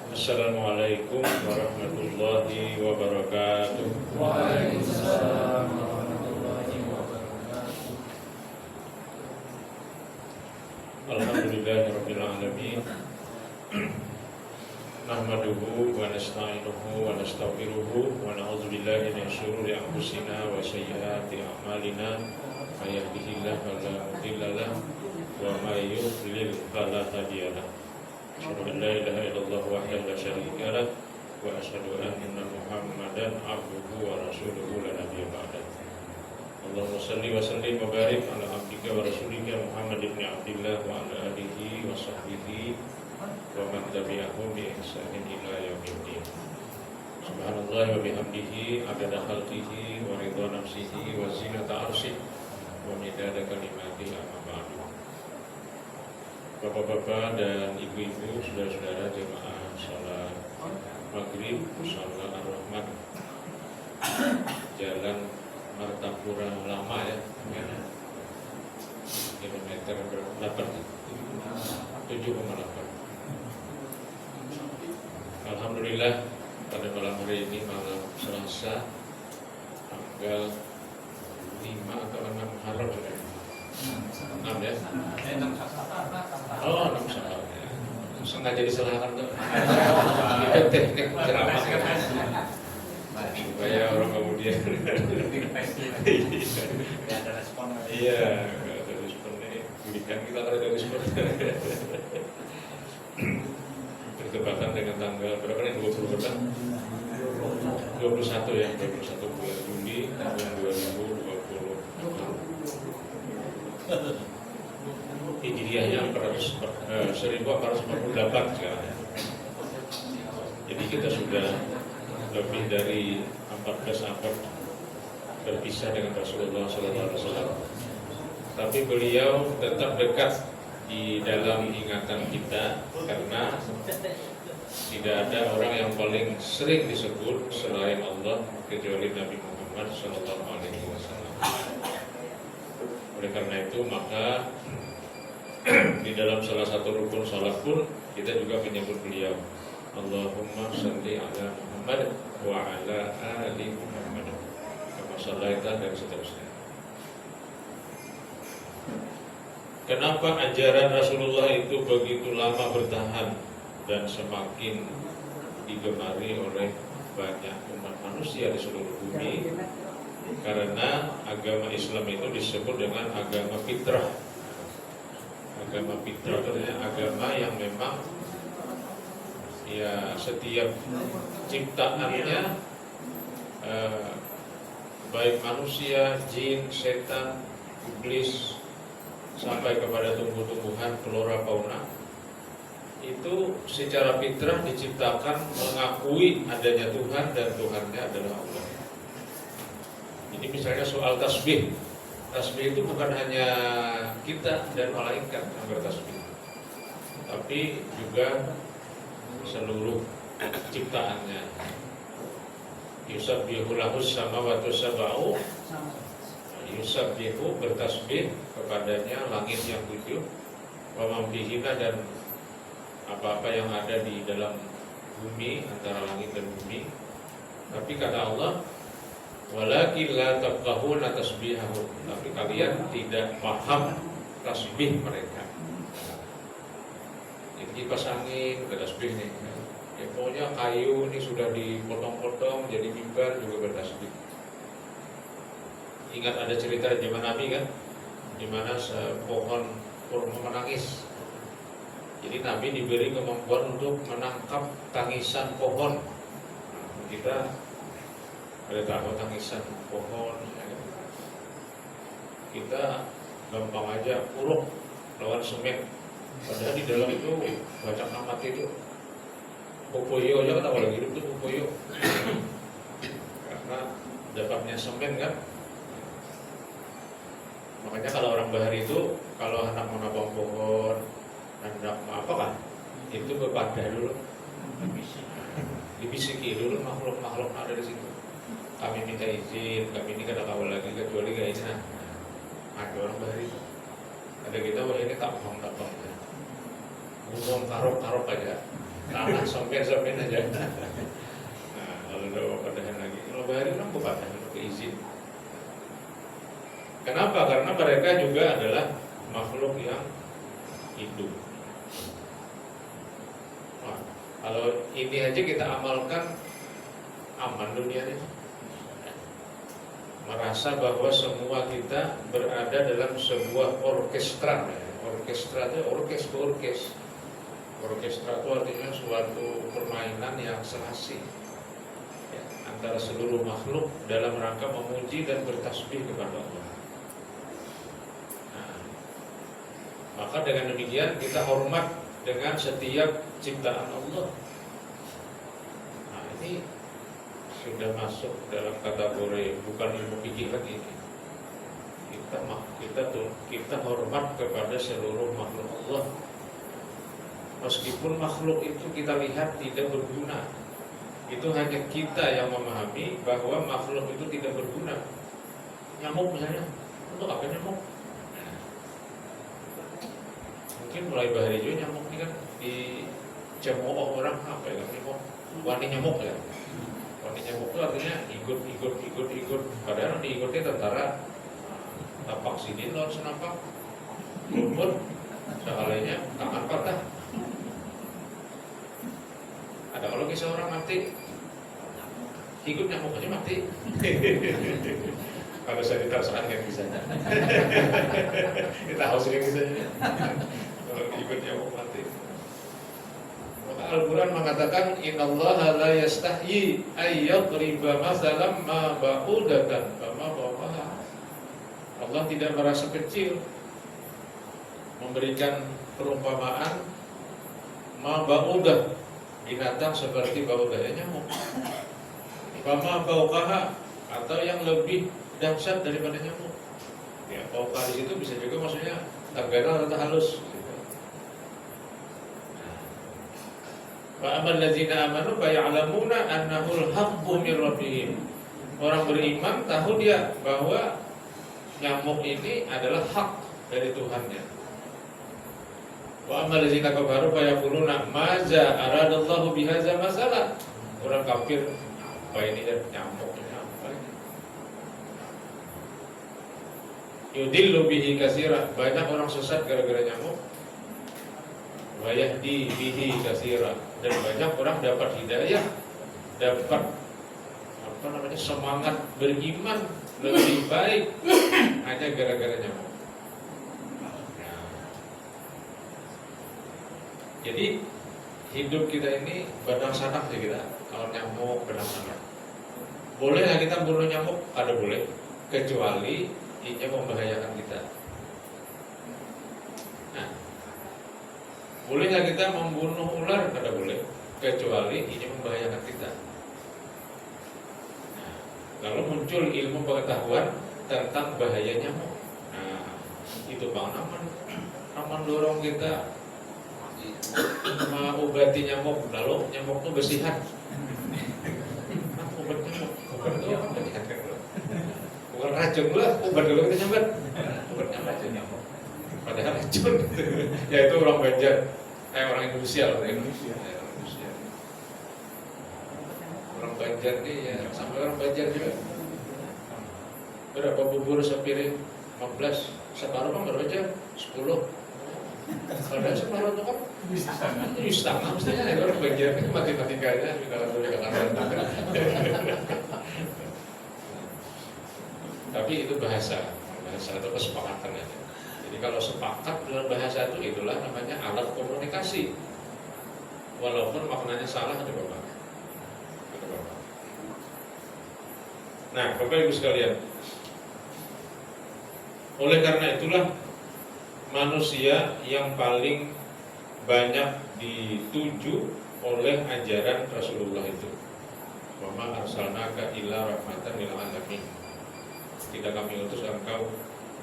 Assalamualaikum warahmatullahi wabarakatuh. Waalaikumsalam warahmatullahi wabarakatuh. Alhamdulillahirabbil alamin. Nahmaduhu wa nasta'inuhu wa nastaghfiruhu wa na'udzu billahi min syururi anfusina wa sayyiati a'malina. May yahdihillahu fala mudilla lahu wa may yudlil fala hadiya lahu. Asyhadu an la ilaha illallah wahdahu la syarika lahu wa asyhadu anna Muhammadan abduhu wa rasuluhu la nabiyya ba'dahu. Allahumma shalli wa sallim wa barik ala abdika wa rasulika Muhammad ibn Abdillah wa ala alihi wa sahbihi wa man tabi'ahum bi ihsanin ila yaumiddin. Subhanallah wa bihamdihi adada khalqihi wa ridha nafsihi wa zinata arsyih wa midada kalimatihi amma ba'du. Bapak-bapak dan ibu-ibu, saudara-saudara jemaah salat maghrib salat ar-rahmat Jalan Martapura Lama ya, kilometer 8 7,8. Alhamdulillah pada malam hari ini, malam Selasa tanggal 5 atau 6 Muharram ya? 6 ya? Oh, 6 Syawal ya. Sengaja disalahkan tuh. Itu teknik ceramah supaya orang kemudian Tidak ada respon. iya, nggak ada responnya. Berikan kita kalau ada respon. Bertepatan dengan tanggal berapa nih? 20 berapa? 21 ya, 21 bulan Juni tahun 2020. Hijriahnya 1448 sekarang. Jadi kita sudah lebih dari 14 abad berpisah dengan Rasulullah SAW. Tapi beliau tetap dekat di dalam ingatan kita karena tidak ada orang yang paling sering disebut selain Allah kecuali Nabi Muhammad SAW. Oleh karena itu maka di dalam salah satu rukun salat pun kita juga menyebut beliau Allahumma shalli ala Muhammad wa ala ali Muhammad kama shallaita dan seterusnya. Kenapa ajaran Rasulullah itu begitu lama bertahan dan semakin digemari oleh banyak umat manusia di seluruh bumi? Karena agama Islam itu disebut dengan agama fitrah. Agama fitrah artinya agama yang memang ya setiap ciptaannya baik manusia, jin, setan, iblis sampai kepada tumbuh-tumbuhan, flora, fauna itu secara fitrah diciptakan mengakui adanya Tuhan dan Tuhannya adalah Allah. Ini misalnya soal tasbih. Tasbih itu bukan hanya kita dan malaikat yang bertasbih, tapi juga seluruh ciptaannya. Yusabbihu lahus samawati sab'u, yusabbihu bertasbih kepadanya langit yang 7, wa man fihina dan apa-apa yang ada di dalam bumi antara langit dan bumi. Tapi kata Allah, walakin la tafqahuna tasbihahum, tapi kalian tidak paham tasbih mereka. Jadi kipas angin bertasbih nih. Ya pokoknya kayu ini sudah dipotong-potong jadi mimbar juga bertasbih. Ingat ada cerita zaman Nabi kan, di mana pohon kurma menangis. Jadi Nabi diberi kemampuan untuk menangkap tangisan pohon. Kita ada tahu tangisan pohon, kita gampang aja uruk lawan semen. Padahal di dalam itu banyak amat itu. Popoyo aja kata orang hidup itu popoyo. Karena dapatnya semen kan. Makanya kalau orang bahari itu kalau hendak menabang pohon, hendak apa kan, itu berpadah dulu, dibisiki dulu makhluk-makhluk ada di situ. Kami minta izin, kami ini kada kawal lagi kecuali kayak ini. Ada orang bahari itu. Ada kita wah ini tak paham. ngomong karok aja, tanah sompen aja. Nah, kalau udah padahan lagi, kalau bahari orang kepadahan keizin. Kenapa? Karena mereka juga adalah makhluk yang hidup. Nah, kalau ini aja kita amalkan, aman dunianya. Merasa bahwa semua kita berada dalam sebuah orkestra. Orkestra itu orkes. Orkestra itu artinya suatu permainan yang serasi ya, antara seluruh makhluk dalam rangka memuji dan bertasbih kepada Allah. Nah, maka dengan demikian kita hormat dengan setiap ciptaan Allah. Nah, ini sudah masuk dalam kategori bukan ilmu fikih lagi. Kita hormat kepada seluruh makhluk Allah. Meskipun makhluk itu kita lihat tidak berguna, itu hanya kita yang memahami bahwa makhluk itu tidak berguna. Nyamuk misalnya, untuk apa nyamuk? Mungkin mulai bahari juga nyamuk ini kan di cemooh orang apa ya nyamuk, wani nyamuk ya. Wani nyamuk itu artinya ikut. Padahal diikuti tentara, tapak sini lor senapak, rumput, segalanya tangan patah. Ada kalau kisah orang mati, ikut nyamuk aja mati. Kalau saya ditersakan kan kisahnya. Kita harus sering kisahnya. Kalau ikut nyamuk mati. Maka Al-Quran mengatakan innallaha la yastahyi ayyadriba masalam ma ba'udatan ma ba'udaha. Allah tidak merasa kecil memberikan perumpamaan ma ba'udah, binatang seperti ba'udahnya nyamuk, ma ba'ukaha, atau yang lebih dahsyat daripada nyamuk. Ya, ba'ukah di situ bisa juga maksudnya terganal atau halus. Wa amal ladzina amanu fa ya'lamuna annahu al-haqqu min rabbihim. Orang beriman tahu dia bahwa nyamuk ini adalah hak dari Tuhannya. Wa amal ladzina kafaru fa yaquluna maza aradallahu bihadza masalah. Orang kafir apa ini dan nyamuk ini apa ini? Yudillu bihi katsira, banyak orang sesat gara-gara nyamuk. Wa yahdi bihi katsira, dan banyak orang dapat hidayah, dapat semangat beriman lebih baik hanya gara-gara nyamuk. Jadi hidup kita ini badang sanak ya kita. Kalau nyamuk badang sanak. Boleh nggak kita bunuh nyamuk? Ada boleh, kecuali ini membahayakan kita. Nah, boleh nggak kita membunuh ular? Ada boleh, kecuali ini membahayakan kita. Nah, kalau muncul ilmu pengetahuan tentang bahaya nyamuk, nah itu bang aman dorong kita mengobati nyamuk, lalu nyamuk itu bersihat. Obat nyamuk, bukan racun lah, obat dulu kita nyambat. Obat nyamuk. Padahal racun. Ya itu orang Banjar, orang Indonesia. Orang Banjar nih ya, sampai orang Banjar juga. Berapa bubur sepiring? 15. Separuh kan berapa aja? 10. Kalau separuh itu kan bisa mestinya ya orang Banjar itu matematikanya kalau boleh katakan. Tapi itu bahasa atau kesepakatan aja. Jadi kalau sepakat dalam bahasa itu itulah namanya alat komunikasi. Walaupun maknanya salah ada apa? Nah, Bapak Ibu sekalian, oleh karena itulah manusia yang paling banyak dituju oleh ajaran Rasulullah itu. Wa ma arsalnaka illa rahmatan lil alamin. Tidak kami utus engkau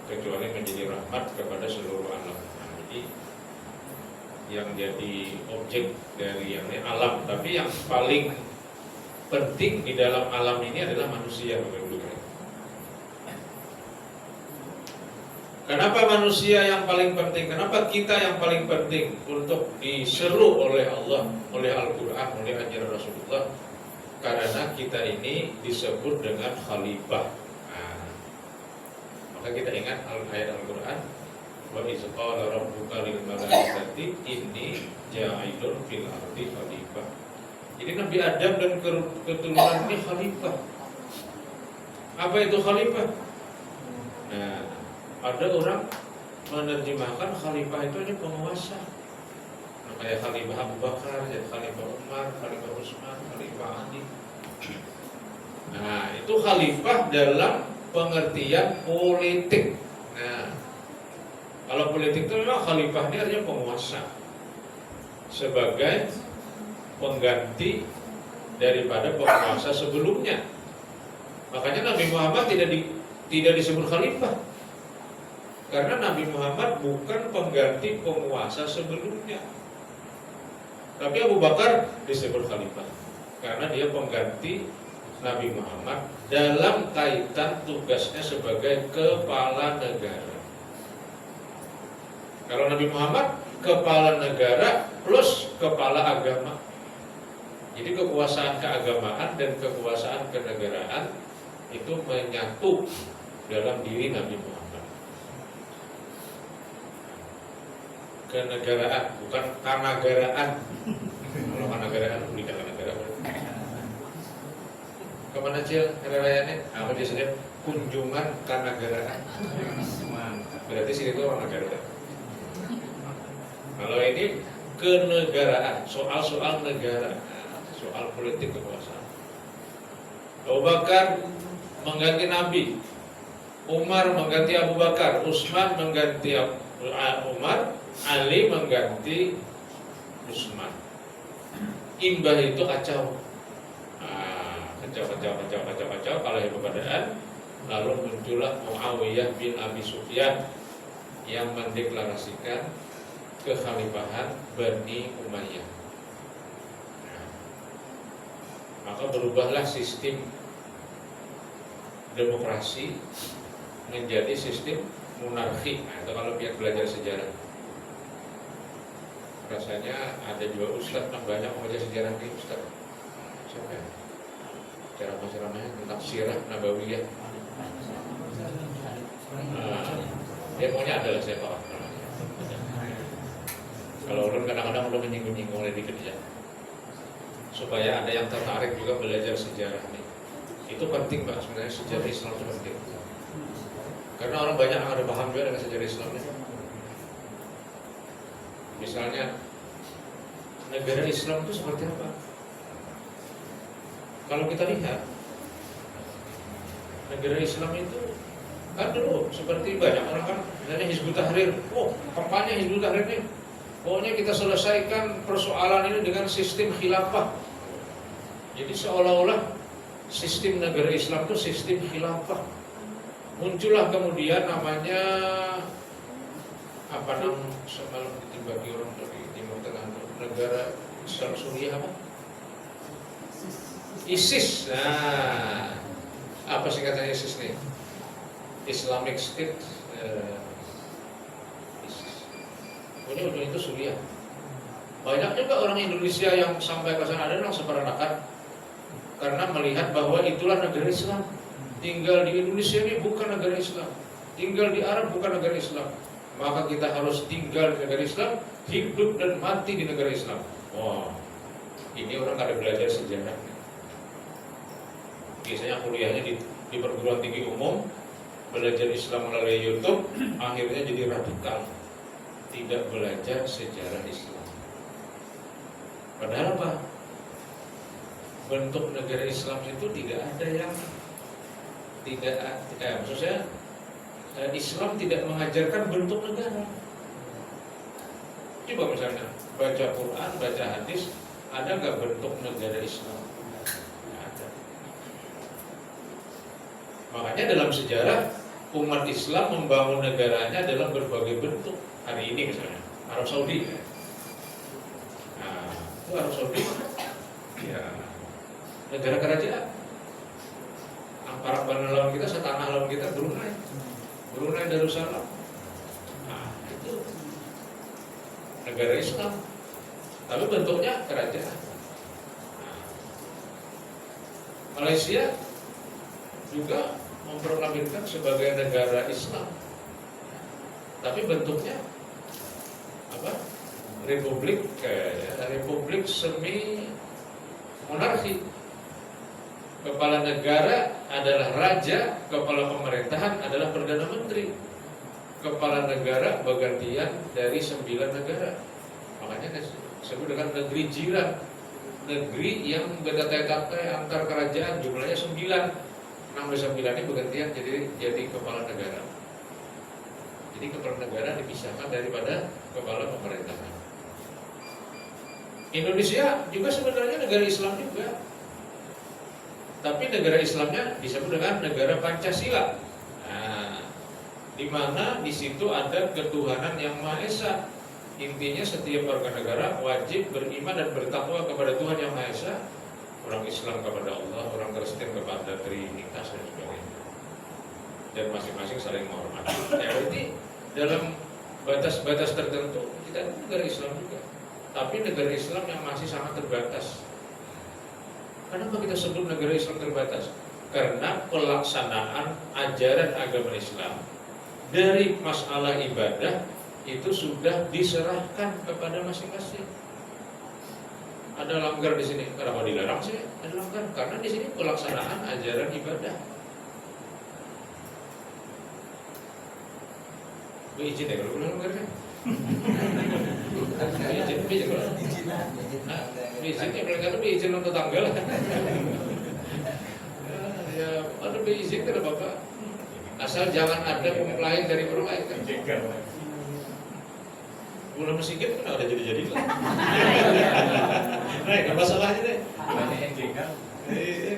kecuali menjadi rahmat kepada seluruh alam. Nah, jadi yang jadi objek dari yang ini alam, tapi yang paling penting di dalam alam ini adalah manusia, Bapak Ibu. Kenapa manusia yang paling penting? Kenapa kita yang paling penting untuk diseru oleh Allah, oleh Al-Quran, oleh ajaran Rasulullah? Karena kita ini disebut dengan khalifah. Nah, maka kita ingat ayat Al-Quran, wa iz qala rabbuka lil malaikati inni ja'ilun fil ardi khalifah. Jadi Nabi Adam dan keturunan ini khalifah. Apa itu khalifah? Nah, ada orang menerjemahkan khalifah itu hanya penguasa. Nah, kayak khalifah Abu Bakar, ya, khalifah Umar, khalifah Utsman, khalifah Ali. Nah, itu khalifah dalam pengertian politik. Nah, kalau politik itu memang khalifah ini artinya penguasa sebagai pengganti daripada penguasa sebelumnya. Makanya Nabi Muhammad tidak disebut khalifah, karena Nabi Muhammad bukan pengganti penguasa sebelumnya. Tapi Abu Bakar disebut khalifah karena dia pengganti Nabi Muhammad dalam kaitan tugasnya sebagai kepala negara. Kalau Nabi Muhammad kepala negara plus kepala agama. Jadi kekuasaan keagamaan dan kekuasaan kenegaraan itu menyatu dalam diri Nabi Muhammad. Kenegaraan, bukan kanagaraan. Kalau kanagaraan bukan kanagaraan. Kemana Cil? Hari-rayanya? Apa biasanya? Kunjungan kanagaraan. Berarti sini itu orang negara. Kalau ini kenegaraan, soal-soal negara, soal politik kekuasaan. Abu Bakar mengganti Nabi, Umar mengganti Abu Bakar, Utsman mengganti Umar, Ali mengganti Utsman. Imbah itu kacau. Kacau kalau keadaan. Lalu muncullah Muawiyah bin Abi Sufyan yang mendeklarasikan kekhalifahan Bani Umayyah. Maka berubahlah sistem demokrasi menjadi sistem monarki. Nah, itu kalau pihak belajar sejarah. Rasanya ada juga ustadz yang banyak belajar sejarah ini, ustadz. Siapa ya? Ceramah-ceramahnya tentang sirah nabawiyah. Demonya adalah siapa? Kalau ulun kadang-kadang ulun menyinggung-nyinggung lebih kerja, supaya ada yang tertarik juga belajar sejarah ini. Itu penting Pak, sebenarnya sejarah Islam itu penting. Karena orang banyak yang ada paham juga dengan sejarah Islam ini. Misalnya negara Islam itu seperti apa? Kalau kita lihat negara Islam itu kan dulu seperti banyak orang kan, misalnya Hizbut Tahrir, kampanye Hizbut Tahrir ini, pokoknya kita selesaikan persoalan ini dengan sistem khilafah. Jadi seolah-olah sistem negara Islam itu sistem khilafah. Muncullah kemudian namanya apa namanya semalam dibagi orang dari Timur Tengah, negara Islam Suriah apa? ISIS. Nah, apa singkatan ISIS nih? Islamic State. ISIS. Ujung itu Suriah. Banyak juga orang Indonesia yang sampai ke sana ada yang seperanakan karena melihat bahwa itulah negara Islam. Tinggal di Indonesia ini bukan negara Islam, tinggal di Arab bukan negara Islam. Maka kita harus tinggal di negara Islam, hidup dan mati di negara Islam. Wah, ini orang kada belajar sejarah. Biasanya kuliahnya di perguruan tinggi umum, belajar Islam melalui YouTube, akhirnya jadi radikal, tidak belajar sejarah Islam. Padahal apa? Bentuk negara Islam itu tidak ada yang maksudnya Islam tidak mengajarkan bentuk negara. Coba misalnya baca Quran, baca hadis, ada nggak bentuk negara Islam? Nggak ada. Makanya dalam sejarah umat Islam membangun negaranya dalam berbagai bentuk. Hari ini misalnya Arab Saudi. Nah, itu Arab Saudi, ya negara kerajaan. Para lawan kita, setanah lawan kita Brunei Darussalam. negara Islam, tapi bentuknya kerajaan. Malaysia juga memproklamirkan sebagai negara Islam, tapi bentuknya apa? Republik semi monarki. Kepala negara adalah raja, kepala pemerintahan adalah perdana menteri. Kepala negara bergantian dari 9 negara. Makanya disebut dengan negeri jiran, negeri yang berkata-kata antar kerajaan jumlahnya 9. 6 9 ini bergantian jadi kepala negara. Jadi kepala negara dipisahkan daripada kepala pemerintahan. Indonesia juga sebenarnya negara Islam juga, tapi negara Islamnya disebut dengan negara Pancasila. Nah, di mana di situ ada ketuhanan yang Maha Esa. Intinya setiap warga negara wajib beriman dan bertakwa kepada Tuhan yang Maha Esa. Orang Islam kepada Allah, orang Kristen kepada Trinitas dan sebagainya. Dan masing-masing saling menghormati. Ya, berarti dalam batas-batas tertentu kita negara Islam juga. Tapi negara Islam yang masih sangat terbatas. Kenapa kita sebut negara Islam terbatas? Karena pelaksanaan ajaran agama Islam dari masalah ibadah itu sudah diserahkan kepada masing-masing. Ada langgar di sini, kenapa dilarang sih? Ada langgar karena di sini pelaksanaan ajaran ibadah. Izin ya kalau udah langgarnya. Izin kalau. Izinnya mereka tuh izin untuk tanggal. Ya, ada izin kan Bapak. Asal jangan ada komplain dari orang lain kan. Bulan Mesigit kan ada jadi-jadi lah. Nah, nggak masalahnya deh.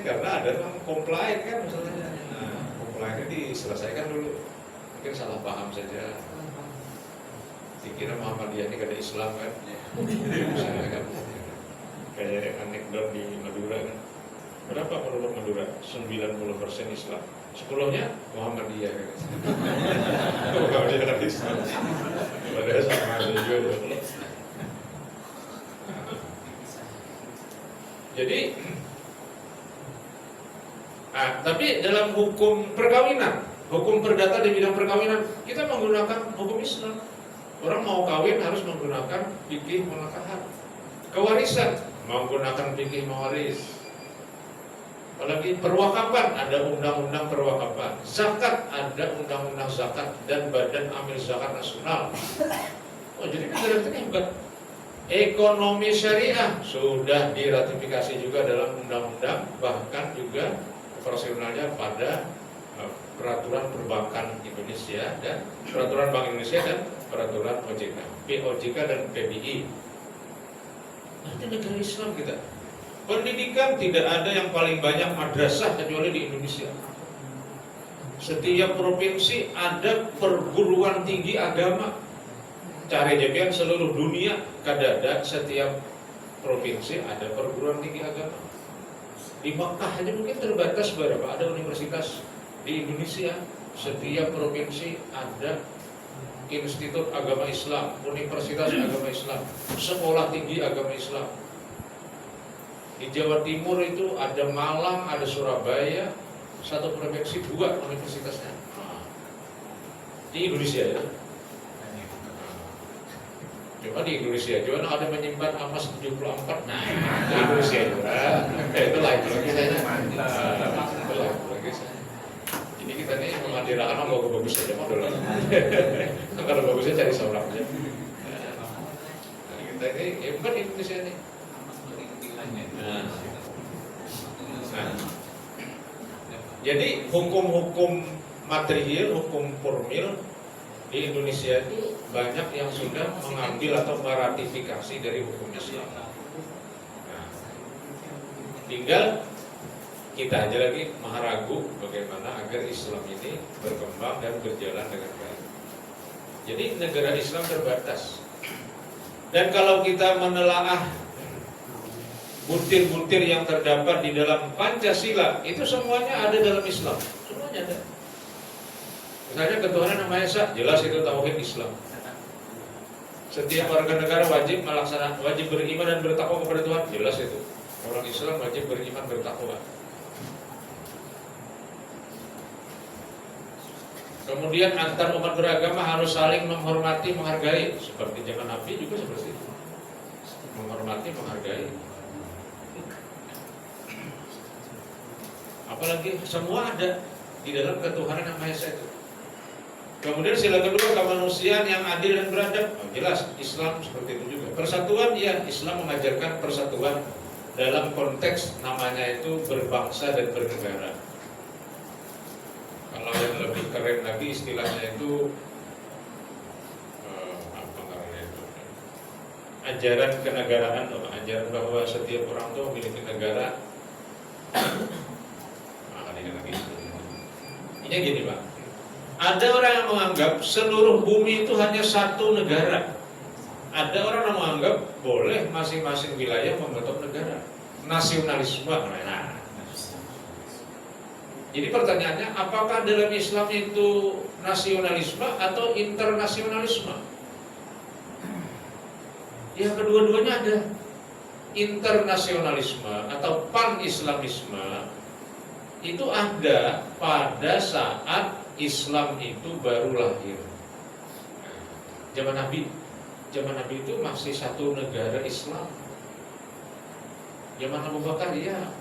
Karena ada orang komplain kan masalahnya. Nah, komplainnya diselesaikan dulu. Mungkin salah paham saja. Dikira Muhammadiyah ini kada Islam kan. Misalnya kan. Kayak anekdot di Madura kan. Berapa penduduk Madura? 90% Islam. 10-nya Muhammadiyah kan. Muhammadiyah kan Islam. Padahal sama juga. Jadi tapi dalam hukum perkawinan, hukum perdata di bidang perkawinan, kita menggunakan hukum Islam. Orang mau kawin harus menggunakan fikih munakahat. Kewarisan menggunakan fikih mawaris. Apalagi perwakapan, ada undang-undang perwakapan. Zakat, ada undang-undang zakat dan Badan Amil Zakat Nasional. Oh, jadi negara kita hebat. Ekonomi syariah sudah diratifikasi juga dalam undang-undang, bahkan juga operasionalnya pada peraturan perbankan Indonesia dan peraturan Bank Indonesia dan peraturan OJK, POJK dan PBI. Nanti negara Islam kita. Pendidikan tidak ada yang paling banyak madrasah kecuali di Indonesia. Setiap provinsi ada perguruan tinggi agama. Cari jepian seluruh dunia, kadada setiap provinsi ada perguruan tinggi agama. Di Makkah aja mungkin terbatas berapa ada universitas. Di Indonesia setiap provinsi ada institut agama Islam, universitas agama Islam, sekolah tinggi agama Islam. Di Jawa Timur itu ada Malang, ada Surabaya, satu provinsi 2 universitasnya. Di Indonesia ya. Coba di Indonesia, coba ada menyimpan amas 74. Nah, di Indonesia juga. Itu lain lagi saya. Itu lain lagi saya. Jadi kita nih mengandalkan mau bagus saja modal. Kalau bagusnya cari seorang aja. Nah, kita ini bukan di Indonesia nih. Nah, jadi hukum-hukum material, hukum formil di Indonesia itu banyak yang sudah mengambil atau meratifikasi dari hukum Islam. Nah, tinggal kita aja lagi ragu bagaimana agar Islam ini berkembang dan berjalan dengan baik. Jadi negara Islam terbatas. Dan kalau kita menelaah butir-butir yang terdapat di dalam Pancasila, itu semuanya ada dalam Islam. Semuanya ada. Misalnya ketuhanan yang Maha Esa, jelas itu tauhid Islam. Setiap warga negara wajib beriman dan bertakwa kepada Tuhan. Jelas itu. Orang Islam wajib beriman bertakwa. Kemudian antar umat beragama harus saling menghormati, menghargai. Seperti zaman Nabi juga seperti itu. Menghormati, menghargai. Apalagi semua ada di dalam ketuhanan yang Maha Esa itu. Kemudian sila kedua, kemanusiaan yang adil dan beradab. Jelas Islam seperti itu juga. Persatuan, ya, Islam mengajarkan persatuan dalam konteks namanya itu berbangsa dan bernegara. Kalau yang lebih keren lagi istilahnya itu apa namanya itu? Ajaran kenegaraan, ajaran bahwa setiap orang itu memiliki negara. Ini gini Pak, ada orang yang menganggap seluruh bumi itu hanya satu negara. Ada orang yang menganggap boleh masing-masing wilayah membentuk negara. Nasionalisme. Nah, jadi pertanyaannya, apakah dalam Islam itu nasionalisme atau internasionalisme? Ya, kedua-duanya ada. Internasionalisme atau pan-islamisme itu ada pada saat Islam itu baru lahir. Zaman Nabi itu masih satu negara Islam. Zaman Abu Bakar ya,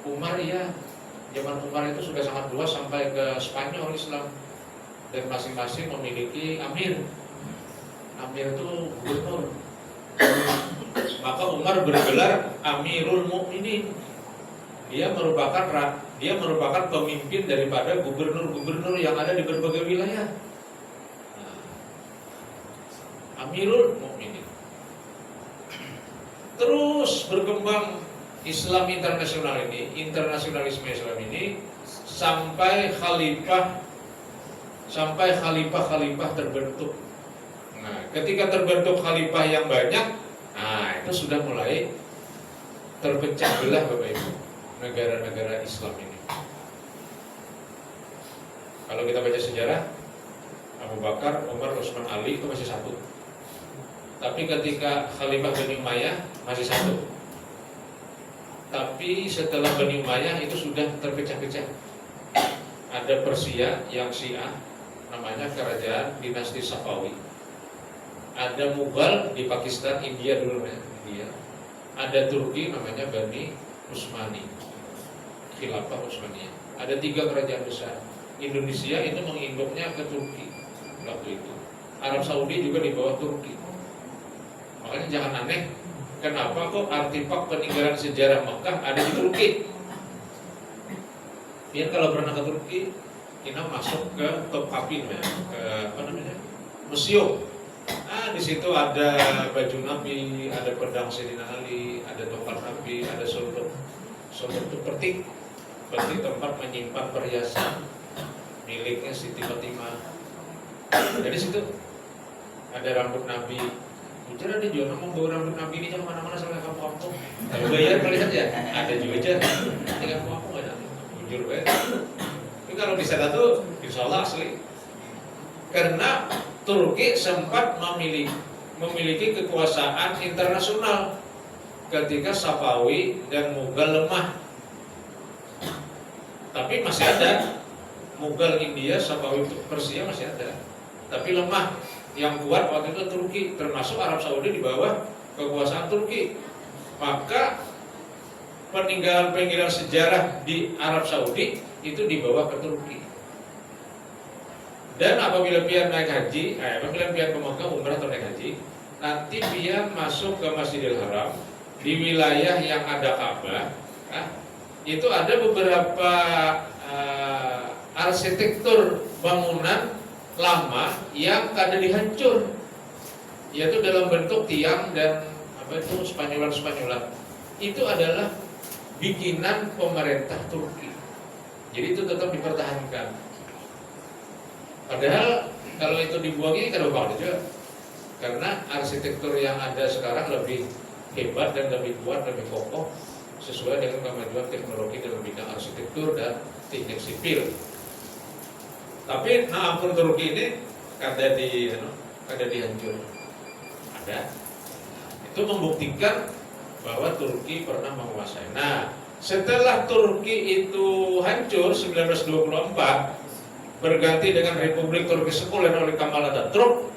Umar ya. Zaman Umar itu sudah sangat luas sampai ke Spanyol Islam, dan masing-masing memiliki amir. Amir itu gubernur. Maka Umar bergelar Amirul Mukminin. Dia merupakan pemimpin daripada gubernur-gubernur yang ada di berbagai wilayah. Amirul Mukminin. Terus berkembang Islam internasional ini, internasionalisme Islam ini sampai khalifah terbentuk. Nah, ketika terbentuk khalifah yang banyak, nah itu sudah mulai terpecah belah Bapak Ibu negara-negara Islam ini. Kalau kita baca sejarah, Abu Bakar, Umar, Utsman, Ali itu masih satu. Tapi ketika Khalifah Bani Umayyah masih satu. Tapi setelah Bani Umayyah itu sudah terpecah-pecah. Ada Persia yang Syiah, namanya kerajaan dinasti Safawi. Ada Mughal di Pakistan, India dulu ya, India. Ada Turki namanya Bani Utsmani, Khilafah Utsmaniyah. Ada 3 kerajaan besar. Indonesia itu menginduknya ke Turki waktu itu. Arab Saudi juga di bawah Turki. Makanya jangan aneh, kenapa kok artefak peninggalan sejarah Mekah ada di Turki? Dia kalau pernah ke Turki, kita masuk ke Topkapı, ke apa namanya, museum. Nah, di situ ada baju Nabi, ada pedang Sayyidina Ali, ada tongkat Nabi, ada sumber itu petik tempat menyimpan perhiasan miliknya Siti Fatimah. Jadi situ ada rambut Nabi. Bicara dia juga ngomong bahwa rambut Nabi ini jangan mana-mana sampai kampung-kampung. Kalau bayar kali saja, ada juga aja. Ini kampung-kampung nggak ada, jujur banget. Tapi kalau di sana tuh, insya Allah asli. Karena Turki sempat memiliki kekuasaan internasional ketika Safawi dan Mughal lemah. Tapi masih ada Mughal India, Safawi Persia masih ada, tapi lemah. Yang kuat waktu itu Turki, termasuk Arab Saudi di bawah kekuasaan Turki. Maka peninggalan-peninggalan sejarah di Arab Saudi itu dibawa ke Turki. Dan apabila pian naik haji, apabila pian ke Mekah umrah atau naik haji, nanti pian masuk ke Masjidil Haram di wilayah yang ada Ka'bah, itu ada beberapa arsitektur bangunan lama yang kada dihancur, yaitu dalam bentuk tiang dan apa itu Spanyolan. Itu adalah bikinan pemerintah Turki. Jadi itu tetap dipertahankan. Padahal kalau itu dibuang ini kada bakal juga, karena arsitektur yang ada sekarang lebih hebat dan lebih kuat, lebih kokoh sesuai dengan kemajuan teknologi dalam bidang arsitektur dan teknik sipil. Tapi ampun Turki ini kada dihancur. Ada. Itu membuktikan bahwa Turki pernah menguasai. Nah, setelah Turki itu hancur 1924 berganti dengan Republik Turki Sekuler oleh Kemal Atatürk,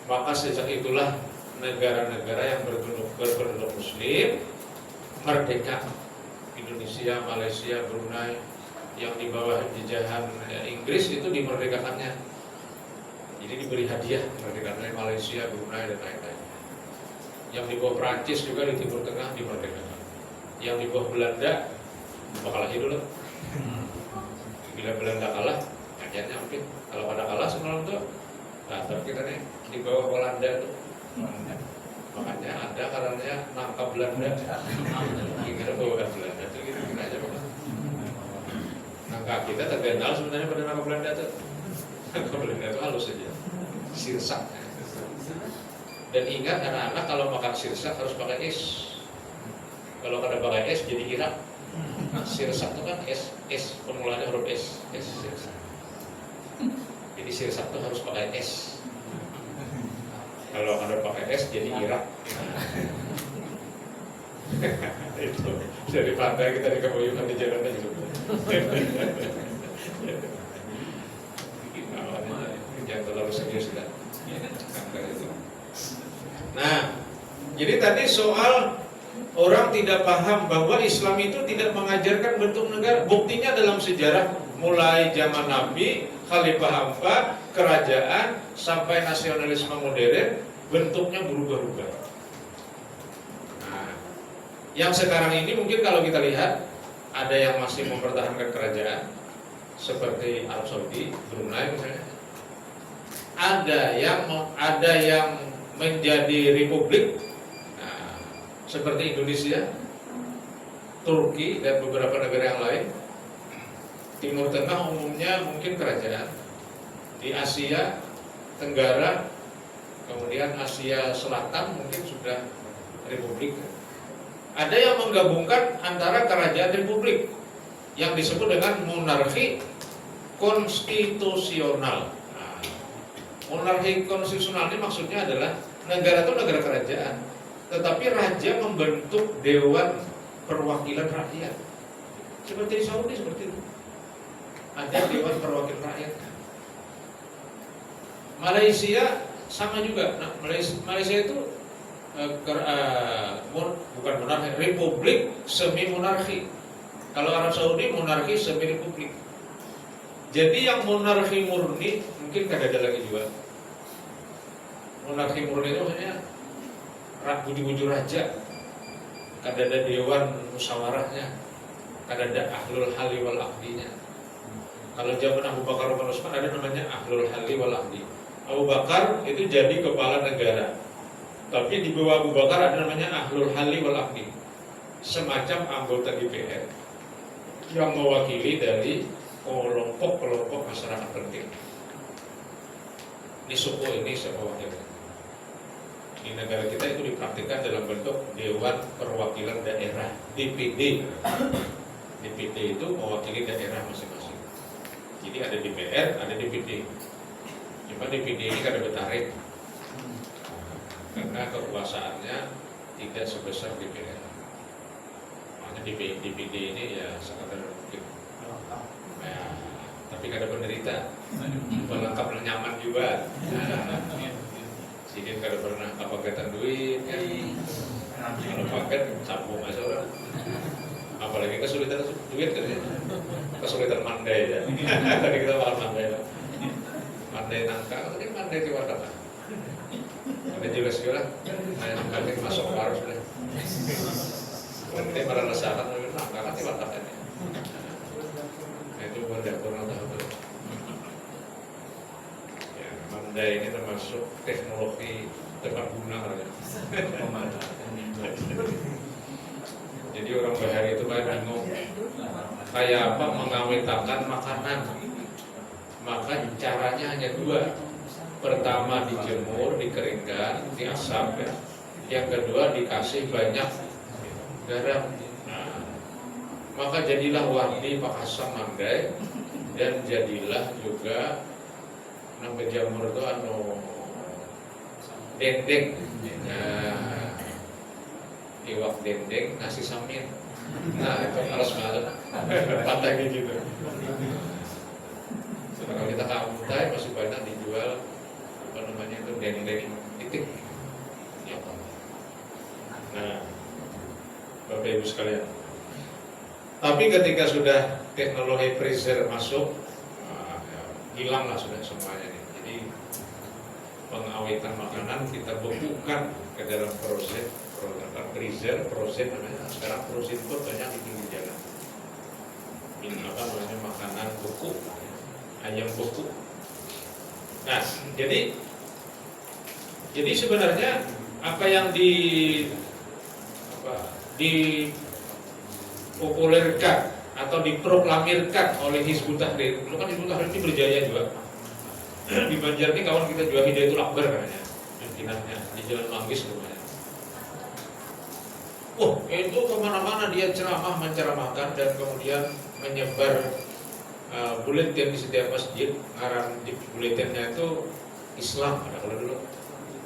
maka sejak itulah negara-negara yang berpenduduk Muslim merdeka. Indonesia, Malaysia, Brunei yang di bawah jajahan Inggris itu dimerdekakannya. Jadi diberi hadiah merdekakannya Malaysia, Brunei dan lain-lain. Yang di bawah Prancis juga di Timur Tengah dimerdekakan. Yang di bawah Belanda bakal dulu. Bila Belanda kalah, akhirnya mungkin kalau pada kalah semalam tuh, nah kita nih di bawah Belanda tuh. Makanya ada karena nangkap Belanda. Kira bawa Belanda tuh gitu kira aja Pak. Nangkap kita terkenal sebenarnya pada nangkap Belanda tuh. Nangkap Belanda itu halus saja. Sirsak. Dan ingat anak-anak kalau makan sirsak harus pakai es. Kalau kada pakai es jadi Irak. Sirsak itu kan es formulanya huruf es sirsak. Jadi sirsak itu harus pakai es. Kalau kada pakai es jadi Irak. Itu dari pantai kita di Kaboyukan di jalannya juga. Jangan terlalu serius kan. Nah, jadi tadi soal orang tidak paham bahwa Islam itu tidak mengajarkan bentuk negara. Buktinya dalam sejarah mulai zaman Nabi, Khalifah 4, kerajaan sampai nasionalisme modern bentuknya berubah-ubah. Nah, yang sekarang ini mungkin kalau kita lihat ada yang masih mempertahankan kerajaan seperti Arab Saudi, Brunei misalnya. Ada yang menjadi republik, nah, seperti Indonesia, Turki dan beberapa negara yang lain. Timur Tengah umumnya mungkin kerajaan. Di Asia Tenggara, kemudian Asia Selatan mungkin sudah republik. Ada yang menggabungkan antara kerajaan republik yang disebut dengan monarki konstitusional. Monarki konstitusional ini maksudnya adalah negara itu negara kerajaan, tetapi raja membentuk dewan perwakilan rakyat. Seperti di Saudi seperti itu. Ada dewan perwakilan rakyat. Malaysia sama juga. Nah, Malaysia itu bukan monarki, republik semi monarki. Kalau Arab Saudi monarki semi republik. Jadi yang monarki murni mungkin kada ada lagi juga. Monarki murni itu maksudnya budi-budi raja. Kada ada dewan musyawarahnya. Kada ada ahlul hali wal aqdinya. Kalau zaman Abu Bakar Umar Utsman ada namanya ahlul hali wal aqdi. Abu Bakar itu jadi kepala negara. Tapi di bawah Abu Bakar ada namanya ahlul hali wal aqdi. Semacam anggota DPR yang mewakili dari kelompok-kelompok masyarakat penting. Ini suku ini siapa wakilnya? Di negara kita itu dipraktikkan dalam bentuk Dewan Perwakilan Daerah, DPD. DPD itu mewakili daerah masing-masing. Jadi ada DPR, ada DPD. Cuma DPD ini kada bertarik karena kekuasaannya tidak sebesar DPR. Makanya DPD ini ya sekadar mungkin. Ya, tapi kada penderita, pelengkap dan nyaman juga. Sidin kada pernah kepaketan duit kan. Kalau paket sambung aja orang. Apalagi kesulitan duit kan ya. Kesulitan mandai ya. Tadi kita bahas mandai. Mandai nangka, tadi mandai di wadah. Ada jelas juga. Nanti masuk harus deh. Nanti pada rasakan nangka nanti wadah ini. Itu bukan pernah tahu. Ya, mandai ini termasuk teknologi tepat guna ya. Jadi orang Bahari itu banyak bingung kayak apa mengawetkan makanan. Maka caranya hanya dua. Pertama dijemur, dikeringkan, diasap ya. Yang kedua dikasih banyak garam. Nah, maka jadilah warni pakasam mandai dan jadilah juga nang jamur itu dendeng. Iwak dendeng nasi samin. Nah itu harus banget patahnya gitu. Kalau kita ke Amtai masih banyak dijual apa namanya itu dendeng titik. Ya. Nah, Bapak Ibu sekalian. Tapi ketika sudah teknologi freezer masuk, hilanglah sudah semuanya. Jadi pengawetan makanan kita bekukan ke dalam freezer, namanya. Sekarang frozen food banyak di pinggir jalan. Ini apa namanya makanan beku, ayam beku. Nah, jadi sebenarnya apa yang dipopulerkan atau diproklamirkan oleh Hizbut Tahrir, dulu kan Hizbut Tahrir ini berjaya juga. Di Banjar ini kawan kita juga Hidayatul Akbar katanya, pimpinannya di Jalan Manggis rumahnya. Itu kemana-mana dia menceramahkan dan kemudian menyebar buletin di setiap masjid. Ngaran di buletinnya itu Islam, ada kalau dulu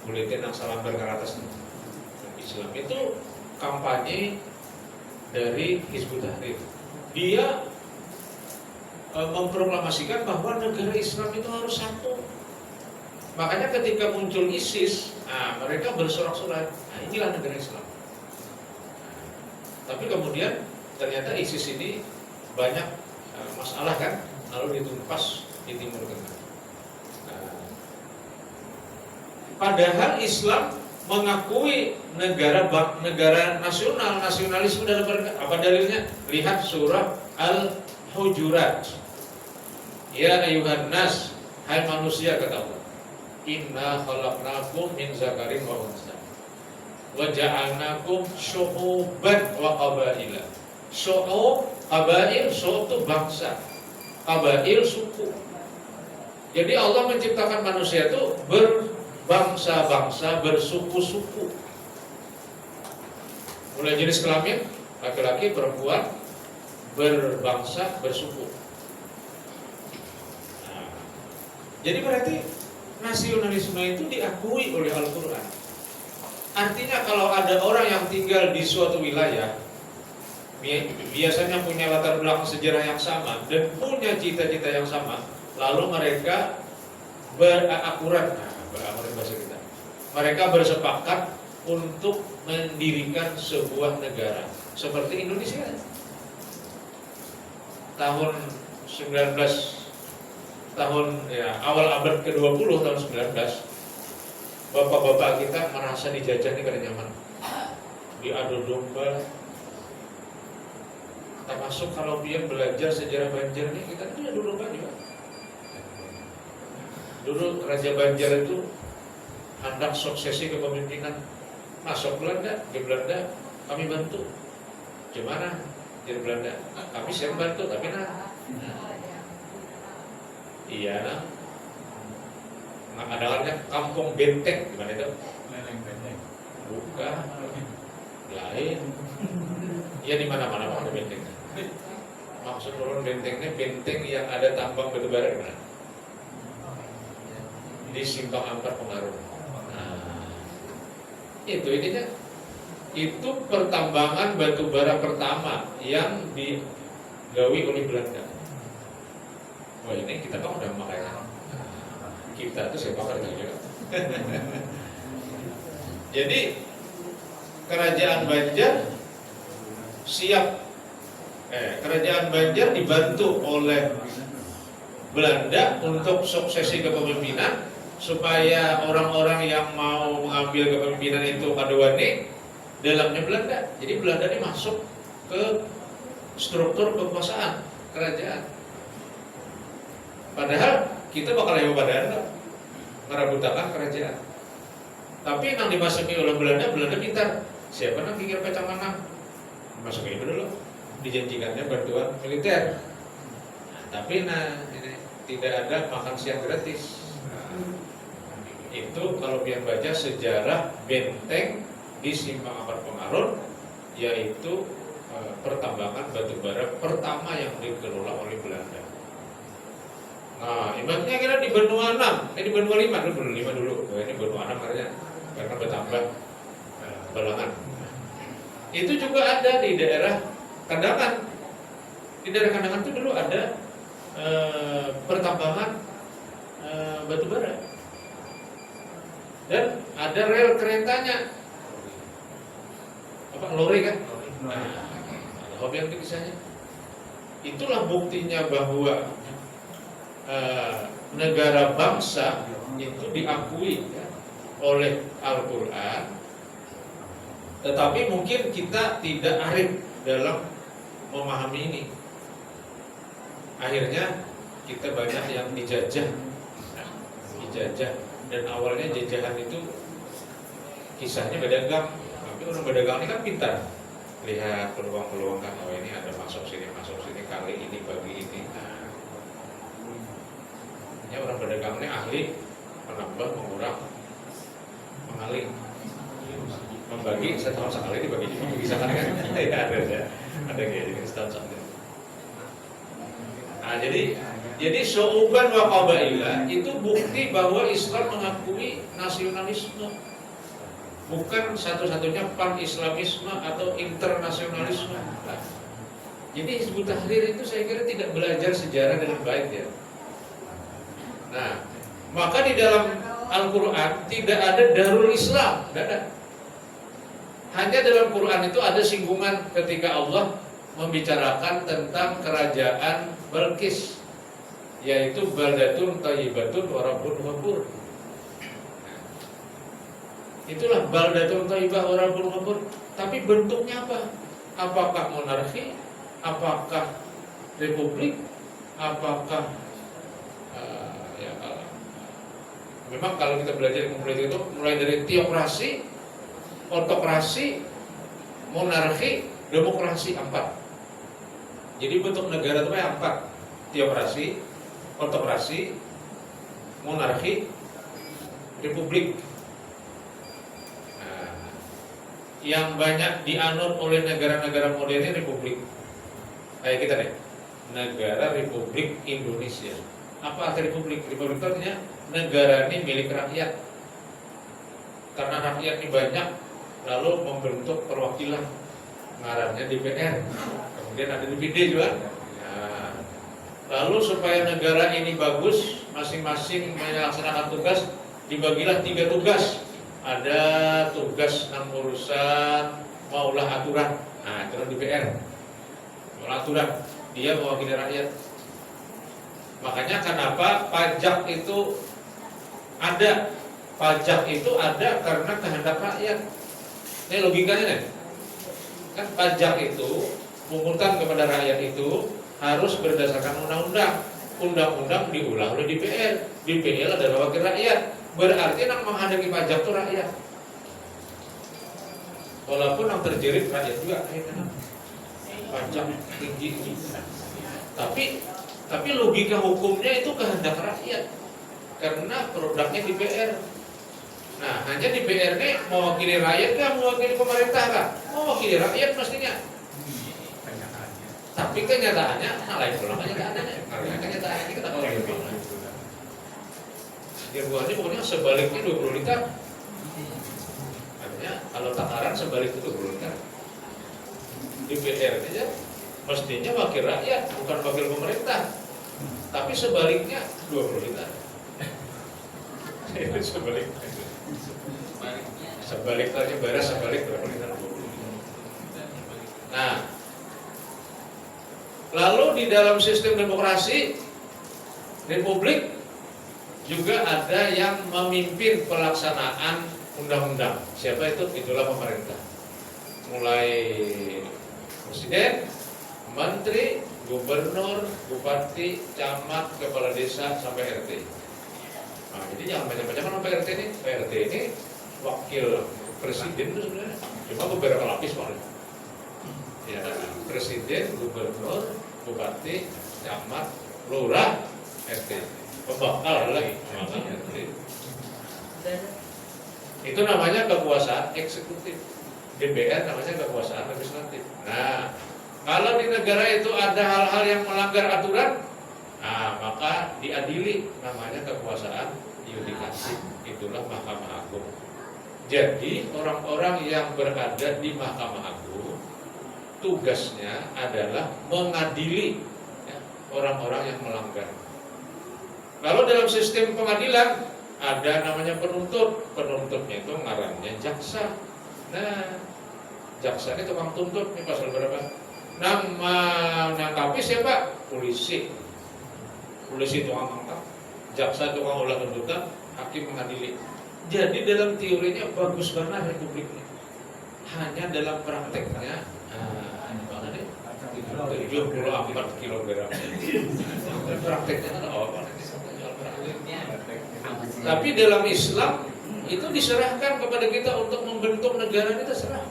buletin yang salam ke atas Islam itu kampanye dari Hizbut Tahrir. Dia memproklamasikan bahwa negara Islam itu harus satu. Makanya ketika muncul ISIS, mereka bersorak-sorai, inilah negara Islam. Tapi kemudian ternyata ISIS ini banyak masalah kan, lalu ditumpas di Timur Tengah. Padahal Islam mengakui negara nasionalisme dalam apa dalilnya? Lihat surah Al-Hujurat. Ya ayuhan nas, hai manusia kata Allah. Inna khalaqnakum min zakarin wa unsa. Wa ja'alnakum syu'uban wa qabaila. Syu'ub, qabail, suatu bangsa. Qabail suku. Jadi Allah menciptakan manusia itu berbangsa-bangsa, bersuku-suku. Mulai jenis kelamin, laki-laki, perempuan, berbangsa, bersuku. Jadi berarti nasionalisme itu diakui oleh Al-Quran. Artinya kalau ada orang yang tinggal di suatu wilayah, biasanya punya latar belakang sejarah yang sama dan punya cita-cita yang sama, lalu mereka mereka bersepakat untuk mendirikan sebuah negara seperti Indonesia. Tahun awal abad ke-20 tahun 19, bapak-bapak kita merasa dijajah nih karena nyaman, diadu domba. Termasuk kalau dia belajar sejarah Banjar nih, kita itu diadu domba juga. Dulu Raja Banjar itu hendak suksesi kepemimpinan, masuk Belanda, di Belanda kami bantu. Gimana di Belanda? Kami siap bantu, tapi iya ada kampung benteng, gimana itu? Benteng. Bukan. Lain. Ya di mana-mana ada benteng. Maksud orang bentengnya benteng yang ada tambang batu bara di mana? Di Simpang Ampar Pengaruh. Itu intinya. Itu pertambangan batu bara pertama yang digawi oleh Belanda. Wah ini kita kan udah makanya. Kita itu siapa kerjanya? Jadi kerajaan Banjar kerajaan Banjar dibantu oleh Belanda untuk suksesi kepemimpinan supaya orang-orang yang mau mengambil kepemimpinan itu kaduane dalamnya Belanda. Jadi Belanda ini masuk ke struktur kekuasaan kerajaan. Padahal kita bakal yang padahal merebutkan kerajaan. Tapi yang dimasuki oleh Belanda pintar. Siapa yang pikir pecah mana? Masukin itu dulu. Dijanjikannya bantuan militer. Tapi ini tidak ada makan siang gratis. Itu kalau pian baca sejarah benteng di Simpang Ampar Pengaruh, yaitu pertambangan batu bara pertama yang dikelola oleh Belanda. Nah, ibaratnya kira di benua 6, di benua 5 dulu, ini benua 6 katanya. karena bertambah balangan. Itu juga ada di daerah Kandangan. Di daerah Kandangan itu dulu ada pertambangan batu bara dan ada rel keretanya, lori kan? Nah, ada hobi yang kisahnya. Itulah buktinya bahwa negara bangsa itu diakui oleh Al-Quran, tetapi mungkin kita tidak arif dalam memahami ini. Akhirnya kita banyak yang dijajah, dan awalnya jajahan itu kisahnya berdagang. Tapi orang berdagang ini kan pintar, lihat peluang-peluang kan, oh ini ada masuk sini, kali ini bagi ini. Nah, orang berdagang ini ahli menambah, mengurang, mengaling, membagi setahun sekali dibagi misalkan kan? Ya ada kayak gini setahun sekali. Nah, jadi syu'uban wa qabaila itu bukti bahwa Islam mengakui nasionalisme, bukan satu-satunya pan-islamisme atau internasionalisme. Nah, jadi Hizbut Tahrir itu saya kira tidak belajar sejarah dengan baik ya. Nah, maka di dalam Al-Quran tidak ada Darul Islam, tidak ada. Hanya dalam Quran itu ada singgungan ketika Allah membicarakan tentang kerajaan Balqis, yaitu baldatun thayyibatun wa rabbun ghafur. Itulah baldatun thayyibah wa rabbun ghafur. Tapi bentuknya apa? Apakah monarki? Apakah republik? Apakah memang kalau kita belajar ilmu politik itu mulai dari teokrasi, otokrasi, monarki, demokrasi, 4. Jadi bentuk negara itu kayak 4: teokrasi, otokrasi, monarki, republik. Nah, yang banyak dianut oleh negara-negara modern republik. Kayak kita deh, negara Republik Indonesia. Apa arti republik? Republik itu artinya negara ini milik rakyat. Karena rakyat ini banyak, lalu membentuk perwakilan, ngarannya DPR. Kemudian ada DPD juga. Nah, lalu supaya negara ini bagus, masing-masing melaksanakan tugas, dibagilah 3 tugas. Ada tugas 6 urusan, maulah aturan. Nah, itu DPR. Maulah aturan, dia mewakili rakyat. Makanya kenapa pajak itu ada? Pajak itu ada karena kehendak rakyat. Ini logikanya nih. Kan pajak itu, pungutan kepada rakyat itu harus berdasarkan undang-undang. Undang-undang diulang oleh DPR. DPR adalah wakil rakyat. Berarti yang menghadapi pajak itu rakyat. Walaupun yang terjerit rakyat juga. Pajak tinggi. Tapi logika hukumnya itu kehendak rakyat. Karena produknya DPR. Nah, hanya DPR ini mewakili rakyat kan, mewakili pemerintah kan? Mewakili rakyat mestinya. Tapi kenyataannya lain pula kenyataannya. Karena kenyataannya kita kalau gitu. Dirbuannya pokoknya sebaliknya 20 liter. Artinya kalau takaran sebalik itu 20 liter. DPR aja mestinya wakil rakyat, bukan wakil pemerintah. Tapi sebaliknya 20 liter. Itu sebaliknya. Sebalik aja beres sebalik berapa liter? Nah, lalu di dalam sistem demokrasi republik juga ada yang memimpin pelaksanaan undang-undang. Siapa itu? Itulah pemerintah. Mulai presiden, menteri, gubernur, bupati, camat, kepala desa sampai RT. Nah, jadi jangan banyak-banyak sama PRT ini. PRT ini wakil presiden itu sebenarnya cuma beberapa lapis malah. Ya, presiden, gubernur, bupati, camat, lurah, RT. Pembakal lagi, RT. Itu namanya kekuasaan eksekutif. DPR namanya kekuasaan legislatif. Nah, kalau di negara itu ada hal-hal yang melanggar aturan, nah maka diadili, namanya kekuasaan yudikasi. Itulah Mahkamah Agung. Jadi orang-orang yang berada di Mahkamah Agung tugasnya adalah mengadili ya, orang-orang yang melanggar. Kalau dalam sistem pengadilan ada namanya penuntut, penuntutnya itu ngarannya jaksa. Nah, jaksa ini tukang tuntut, ini pasal berapa? Nama nangkapi siapa? Polisi. Polisi tukang tangkap, jaksa tukang olah tuntutan, hakim mengadili. Jadi dalam teorinya bagus banget republik ini. Hanya dalam prakteknya, ini mana nih? 74 kilogram. Prakteknya ada apa? Tapi dalam Islam itu diserahkan kepada kita untuk membentuk negara, kita serah.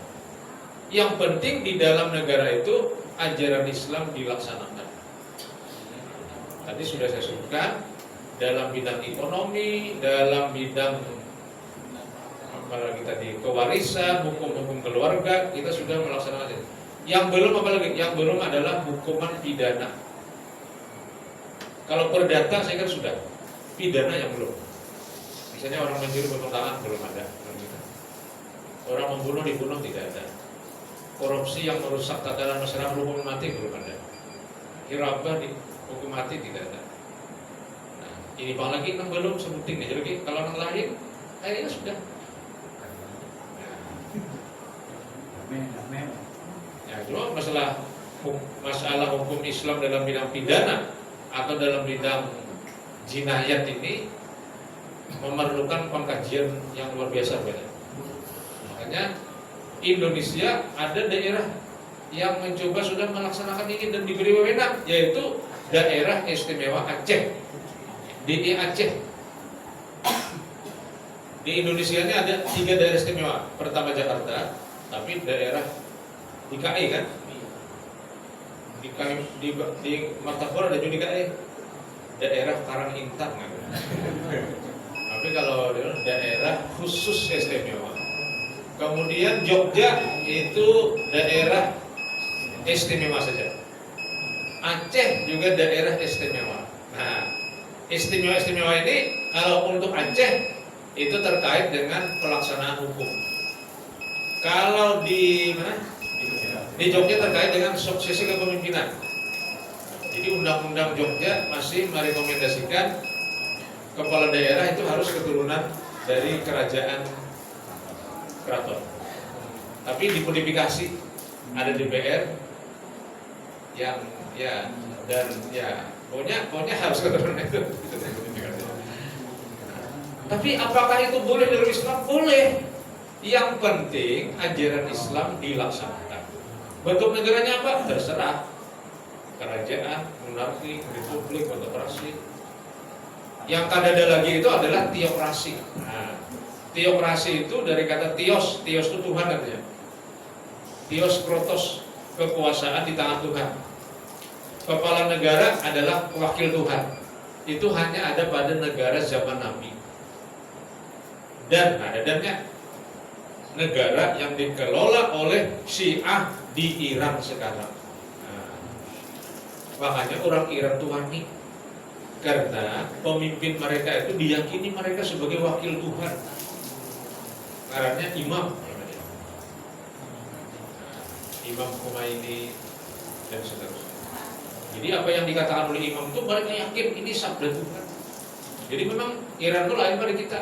Yang penting di dalam negara itu ajaran Islam dilaksanakan. Tadi sudah saya sebutkan dalam bidang ekonomi, dalam bidang apalagi tadi kewarisan, hukum-hukum keluarga kita sudah melaksanakan. Yang belum apalagi? Yang belum adalah hukuman pidana. Kalau perdata saya kan sudah, pidana yang belum. Misalnya orang mencuri potong tangan belum ada. Orang membunuh dibunuh tidak ada. Korupsi yang merusak tatanan masyarakat hukum mati belum ada. Hirabah di hukum mati tidak ada. Nah, ini bang lagi yang belum sebutin nih. Jadi kalau yang lain kayaknya sudah. Ya, cuma masalah hukum Islam dalam bidang pidana atau dalam bidang jinayat ini memerlukan pengkajian yang luar biasa banyak. Makanya Indonesia ada daerah yang mencoba sudah melaksanakan ini dan diberi wewenang, yaitu daerah istimewa Aceh, DI Aceh. Di Indonesia ini ada 3 daerah istimewa. Pertama Jakarta, tapi daerah DKI kan? Di Martapura ada juga DKI, daerah Karangintang kan? Tapi kalau daerah khusus istimewa. Kemudian Jogja itu daerah istimewa saja. Aceh juga daerah istimewa. Nah, istimewa ini kalau untuk Aceh itu terkait dengan pelaksanaan hukum. Kalau di mana? Di Jogja terkait dengan suksesi kepemimpinan. Jadi undang-undang Jogja masih merekomendasikan kepala daerah itu harus keturunan dari kerajaan keraton. Tapi dimodifikasi, ada DPR yang ya dan ya pokoknya harus keturunan itu. Tapi apakah itu boleh dalam Islam? Boleh. Yang penting ajaran Islam dilaksanakan. Bentuk negaranya apa? Terserah. Kerajaan, monarki, republik, autokrasi. Yang kadada lagi itu adalah teokrasi. Nah, teokrasi itu dari kata theos. Theos itu Tuhan artinya. Theos krotos, kekuasaan di tangan Tuhan. Kepala negara adalah wakil Tuhan. Itu hanya ada pada negara zaman Nabi. Dan adanya negara yang dikelola oleh Syiah di Iran sekarang. Nah, makanya orang Iran Tuhan karena pemimpin mereka itu diyakini mereka sebagai wakil Tuhan. Karena imam, Imam Khomeini dan seterusnya. Jadi apa yang dikatakan oleh imam itu mereka yakin ini sabda Tuhan. Jadi memang Iran itu lain pada kita.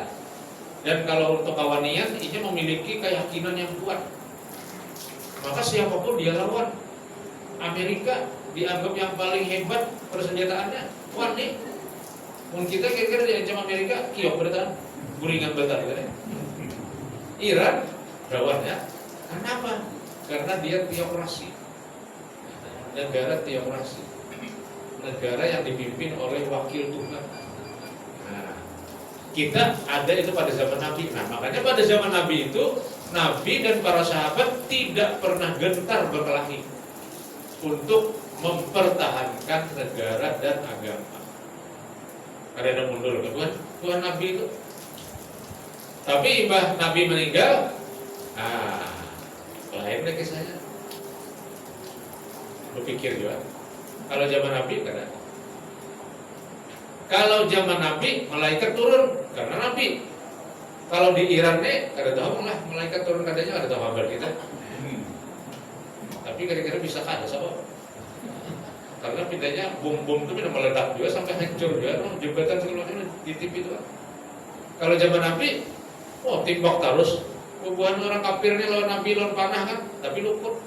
Dan kalau untuk kawanian, ini memiliki keyakinan yang kuat. Maka siapapun dia lawan. Amerika dianggap yang paling hebat persenjataannya. Wah nih, mungkin kita kira-kira diancam Amerika, kiok bertahan, guringan batal gitu ya. Iran, gawatnya. Kenapa? Karena dia teokrasi. Negara teokrasi. Negara yang dipimpin oleh wakil Tuhan. Kita ada itu pada zaman Nabi. Nah, makanya pada zaman Nabi itu Nabi dan para sahabat tidak pernah gentar berkelahi untuk mempertahankan negara dan agama. Ada yang mundur ke Tuhan Nabi itu. Tapi Mbah Nabi meninggal, lain lagi saya. Berpikir juga. Kalau zaman Nabi kan ada. Kalau zaman Nabi, malaikat turun karena Nabi. Kalau di Iran nih, kada tahu lah malaikat turun kadanya ada tahu kabar kita. Tapi kira-kira bisa kada sama? Karena pindahnya bom-bom itu bisa meledak juga sampai hancur juga, jembatan segala macam di TV itu kan. Kalau zaman Nabi, timbak terus, hubungan orang kafir nih lawan Nabi lawan panah kan, tapi luput.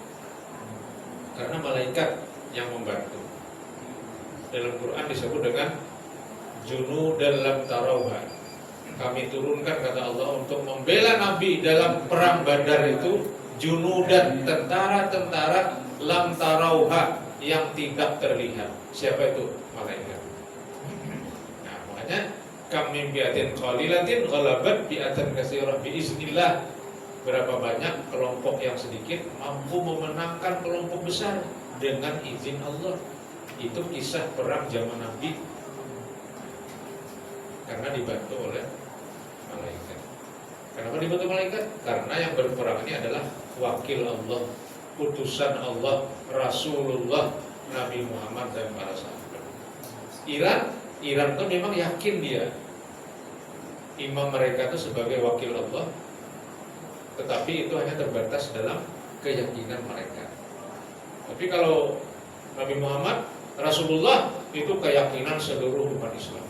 Karena malaikat yang membantu. Dalam Quran disebut dengan junudan lam tarauha. Kami turunkan kata Allah untuk membela Nabi dalam perang Badar itu junudan tentara-tentara lam tarauha yang tidak terlihat. Siapa itu? Malaikat. Nah, makanya kami biatin qalilatin ghalabat bi'atan katsirah biiznillah. Berapa banyak kelompok yang sedikit mampu memenangkan kelompok besar dengan izin Allah. Itu kisah perang zaman Nabi. Karena dibantu oleh malaikat. Kenapa dibantu malaikat? Karena yang berperang ini adalah wakil Allah, utusan Allah, Rasulullah, Nabi Muhammad dan para sahabat. Iran tuh memang yakin dia imam mereka itu sebagai wakil Allah, tetapi itu hanya terbatas dalam keyakinan mereka. Tapi kalau Nabi Muhammad, Rasulullah itu keyakinan seluruh umat Islam.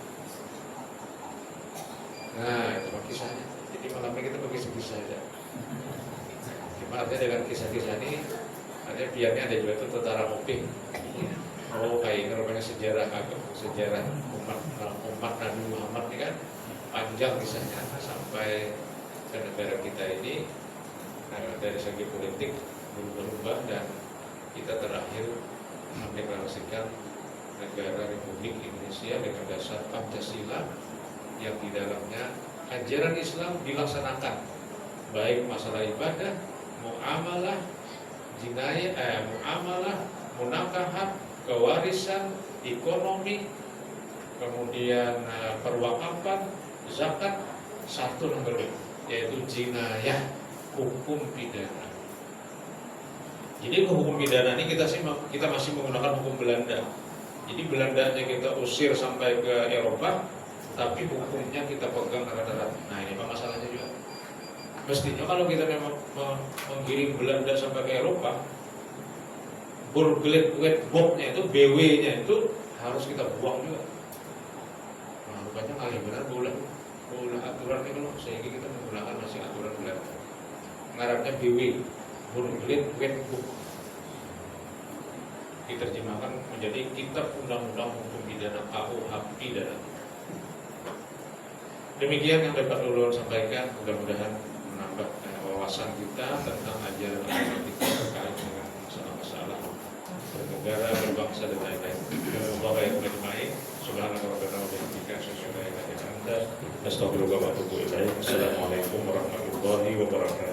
Nah, itu kisahnya. Jadi malam ini kita bagi kisah saja. Cuma artinya dengan kisah-kisah ini, artinya biarnya ada juga itu tentara Moping. Kayak namanya sejarah umat Nabi Muhammad ini kan panjang kisahnya sampai ke negara kita ini. Dari segi politik berubah-ubah dan kita terakhir mendeklarasikan negara Republik Indonesia dengan dasar Pancasila yang di dalamnya ajaran Islam dilaksanakan, baik masalah ibadah, muamalah, muamalah, munakahat, kewarisan, ekonomi, kemudian perwakapan, zakat, satu nomor yaitu jinayah, hukum pidana. Jadi hukum pidana ini kita masih menggunakan hukum Belanda. Jadi Belandanya kita usir sampai ke Eropa, tapi hukumnya kita pegang erat-erat. Nah, ini masalahnya juga. Mestinya kalau kita memang menggiring Belanda sampai ke Eropa, Burgerwetboeknya itu, BW-nya itu harus kita buang juga. Nah, rupanya kali benar boleh aturan itu loh, sehingga kita menggunakan masih aturan Belanda. Ngarapnya BW, Burgerwetboek. Diterjemahkan menjadi Kitab Undang-Undang Hukum Pidana KUH Pidana. Demikian yang dapat ulun sampaikan, mudah-mudahan menambah wawasan kita tentang ajaran agama kita terkait dengan masalah-masalah bernegara, berbangsa dan lain-lain. Semoga yang majma'in, subhanallah wa bihamdika, asyhadu an la ilaha illa anta, astaghfiruka wa atubu ilaik. Assalamualaikum warahmatullahi wabarakatuh.